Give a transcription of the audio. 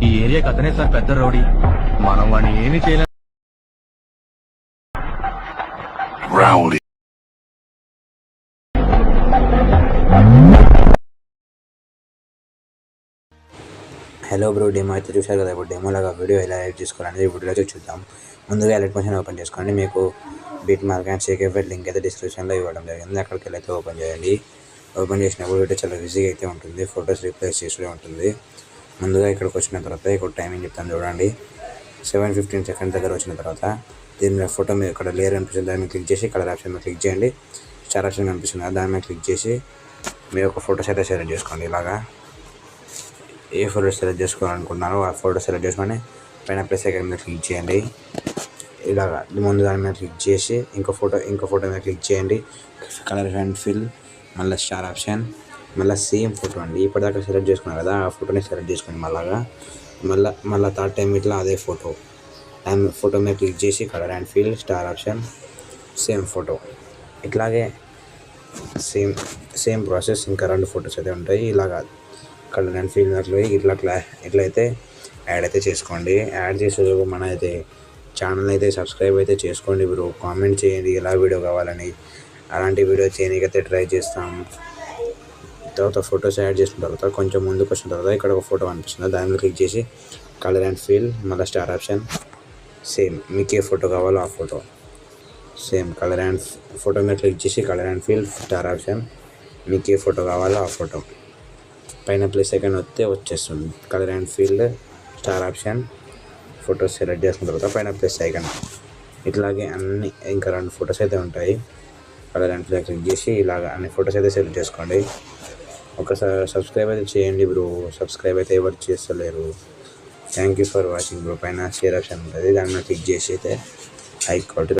ఈ ఏరియాకి అతనే సార్ పెద్ద రౌడీ. మనం వాడిని ఏమీ చేయలేం. Rowdy. హలో బ్రో, డెమో అయితే చూశారు కదా. ఇప్పుడు డెమోలాగా వీడియో ఎలా ఎడిట్ చేసుకోవాలనేది ఇప్పుడు అయితే చూద్దాం. ముందుగా ఎలక్ట్ మోషన్ ఓపెన్ చేసుకోండి. మీకు beat mark and Sheikh effect link అయితే డిస్క్రిప్షన్లో ఇవ్వడం జరిగింది. అక్కడికి వెళ్ళి అయితే ఓపెన్ చేయండి. ఓపెన్ చేసినప్పుడు వీడియో చాలా ఈజీగా అయితే ఉంటుంది. ఫొటోస్ రీప్లేస్ చేస్తూ ఉంటుంది. ముందుగా ఇక్కడికి వచ్చిన తర్వాత ఇక్కడ టైమింగ్ చెప్తాను చూడండి. 7:15 సెకండ్స్ దగ్గర వచ్చిన తర్వాత దీని మీద ఫోటో మీద ఇక్కడ లేయర్ కనిపిస్తుంది, దాన్ని క్లిక్ చేసి కలర్ ఆప్షన్ మీద క్లిక్ చేయండి. స్టార్ ఆప్షన్ కనిపిస్తుంది కదా, దాని మీద క్లిక్ చేసి మీరు ఒక ఫోటోస్ అయితే సెలెక్ట్ చేసుకోండి. ఇలాగా ఏ ఫోటో సెలెక్ట్ చేసుకోవాలనుకుంటున్నారో ఆ ఫోటో సెలెక్ట్ చేసుకొని పైన ప్లస్ ఐకాన్ మీద క్లిక్ చేయండి. ఇలాగా ముందు దాని మీద క్లిక్ చేసి ఇంకో ఫోటో మీద క్లిక్ చేయండి. కలర్ అండ్ ఫిల్, మళ్ళీ స్టార్ ఆప్షన్, మళ్ళీ సేమ్ ఫోటో అండి. ఇప్పటిదాకా సెలెక్ట్ చేసుకున్నారు కదా, ఆ ఫోటోని సెలెక్ట్ చేసుకోండి. మళ్ళీ థర్డ్ టైం ఇట్లా అదే ఫోటో మీద క్లిక్ చేసి colour and fill, star option, same photo. ఇట్లాగే సేమ్ ప్రాసెస్ ఇంకా 2 ఫొటోస్ అయితే ఉంటాయి. ఇలాగా కలర్ అండ్ ఫిల్ మీద ఇట్లయితే యాడ్ అయితే చేసుకోండి. యాడ్ చేసే మన అయితే ఛానల్ అయితే సబ్స్క్రైబ్ అయితే చేసుకోండి బ్రో. కామెంట్ చేయండి ఎలా వీడియో కావాలని. అలాంటి వీడియో చేయడానికైతే ట్రై చేస్తాం. తర్వాత ఫొటోస్ యాడ్ చేసిన తర్వాత కొంచెం ముందుకు వచ్చిన తర్వాత ఇక్కడ ఒక ఫోటో అనిపిస్తుంది, దాని మీద క్లిక్ చేసి కలర్ అండ్ ఫిల్, మళ్ళీ స్టార్ ఆప్షన్, సేమ్ మీకు ఏ ఫోటో కావాలో ఆ photo, same colour and photo మీద క్లిక్ చేసి colour and fill, star option, మీకు ఏ ఫోటో కావాలో ఆ ఫోటో. పైన ప్లస్ ఐకాన్ వస్తే వచ్చేస్తుంది. Colour and fill, star option, photos select చేసుకున్న తర్వాత పైన ప్లస్ ఐకాన్. ఇట్లాగే అన్ని ఇంకా 2 ఫొటోస్ అయితే ఉంటాయి. కలర్ అండ్ ఫిల్ క్లిక్ చేసి ఇలాగ అన్ని ఫొటోస్ అయితే సెలెక్ట్ చేసుకోండి. ఒకసారి సబ్స్క్రైబ్ అయితే చేయండి బ్రో. సబ్స్క్రైబ్ అయితే ఎవరు చేస్తలేరు. Thank you for watching bro. పైన షేర్ ఆప్షన్ ఉంటుంది, దాని మీద క్లిక్ చేసి అయితే హైక్